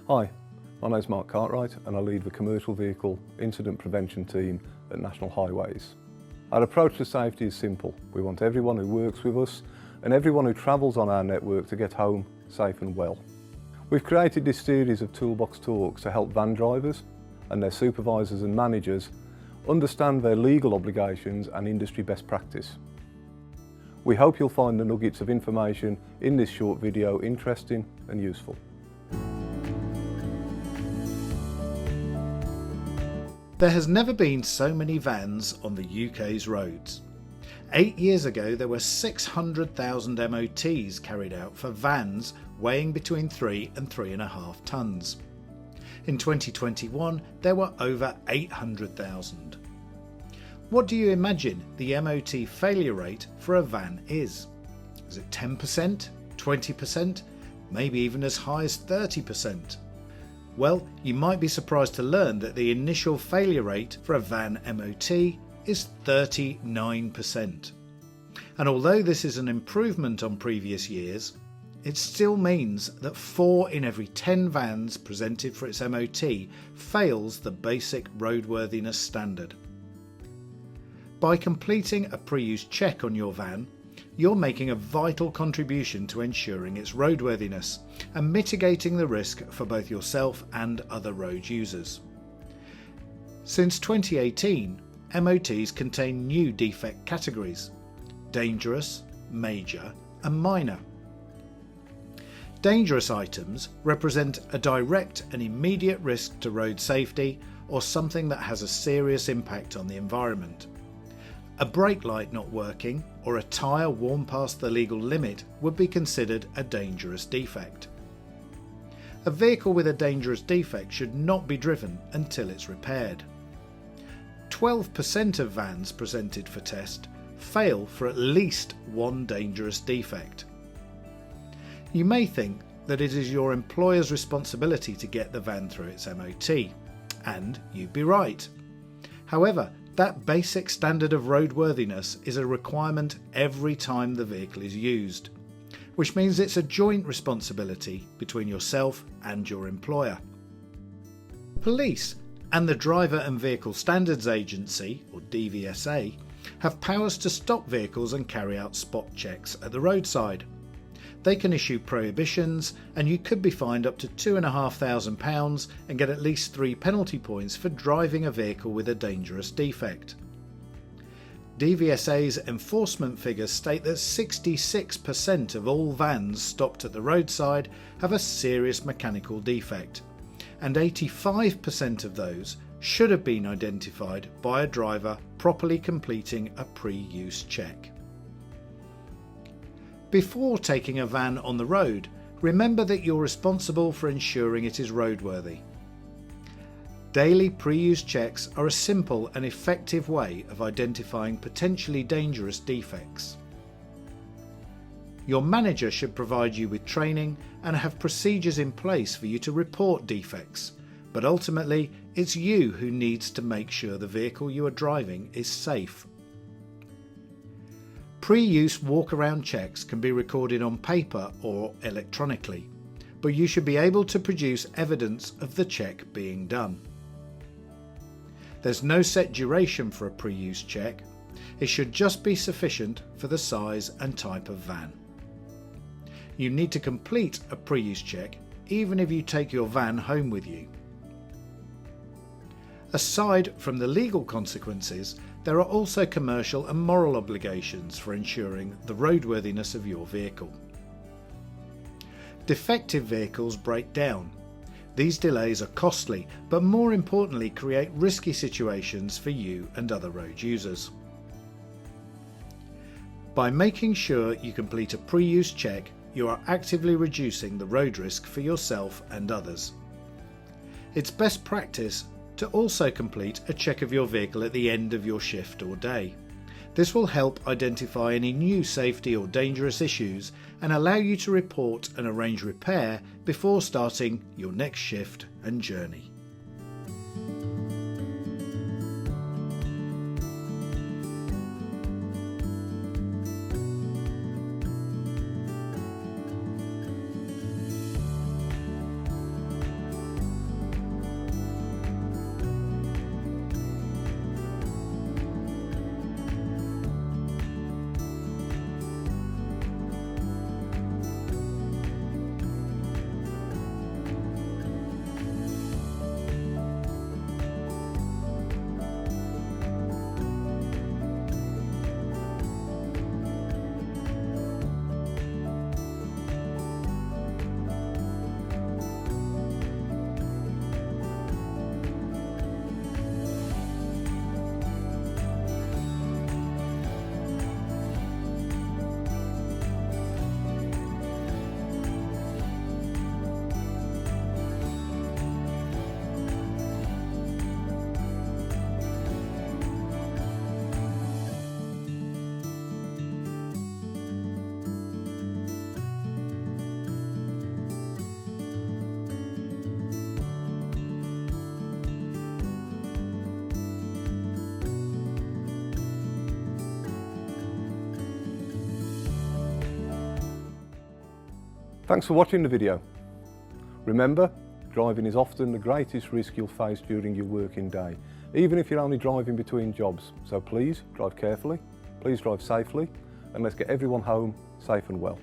Hi, my name is Mark Cartwright and I lead the Commercial Vehicle Incident Prevention Team at National Highways. Our approach to safety is simple. We want everyone who works with us and everyone who travels on our network to get home safe and well. We've created this series of Toolbox talks to help van drivers and their supervisors and managers understand their legal obligations and industry best practice. We hope you'll find the nuggets of information in this short video interesting and useful. There has never been so many vans on the UK's roads. 8 years ago there were 600,000 MOTs carried out for vans weighing between 3 and 3.5 tonnes. In 2021 there were over 800,000. What do you imagine the MOT failure rate for a van is? Is it 10%, 20%, maybe even as high as 30%? Well, you might be surprised to learn that the initial failure rate for a van MOT is 39%. And although this is an improvement on previous years, it still means that 4 in every 10 vans presented for its MOT fails the basic roadworthiness standard. By completing a pre-use check on your van, you're making a vital contribution to ensuring its roadworthiness and mitigating the risk for both yourself and other road users. Since 2018, MOTs contain new defect categories: dangerous, major and minor. Dangerous items represent a direct and immediate risk to road safety or something that has a serious impact on the environment. A brake light not working or a tyre worn past the legal limit would be considered a dangerous defect. A vehicle with a dangerous defect should not be driven until it's repaired. 12% of vans presented for test fail for at least one dangerous defect. You may think that it is your employer's responsibility to get the van through its MOT, and you'd be right. However, that basic standard of roadworthiness is a requirement every time the vehicle is used, which means it's a joint responsibility between yourself and your employer. Police and the Driver and Vehicle Standards Agency, or DVSA, have powers to stop vehicles and carry out spot checks at the roadside. They can issue prohibitions, and you could be fined up to £2,500 and get at least 3 penalty points for driving a vehicle with a dangerous defect. DVSA's enforcement figures state that 66% of all vans stopped at the roadside have a serious mechanical defect, and 85% of those should have been identified by a driver properly completing a pre-use check. Before taking a van on the road, remember that you're responsible for ensuring it is roadworthy. Daily pre-use checks are a simple and effective way of identifying potentially dangerous defects. Your manager should provide you with training and have procedures in place for you to report defects, but ultimately it's you who needs to make sure the vehicle you are driving is safe. Pre-use walk-around checks can be recorded on paper or electronically, but you should be able to produce evidence of the check being done. There's no set duration for a pre-use check. It should just be sufficient for the size and type of van. You need to complete a pre-use check even if you take your van home with you. Aside from the legal consequences, there are also commercial and moral obligations for ensuring the roadworthiness of your vehicle. Defective vehicles break down. These delays are costly, but more importantly create risky situations for you and other road users. By making sure you complete a pre-use check, you are actively reducing the road risk for yourself and others. It's best practice to also complete a check of your vehicle at the end of your shift or day. This will help identify any new safety or dangerous issues and allow you to report and arrange repair before starting your next shift and journey. Thanks for watching the video. Remember, driving is often the greatest risk you'll face during your working day, even if you're only driving between jobs. So please drive carefully, please drive safely, and let's get everyone home safe and well.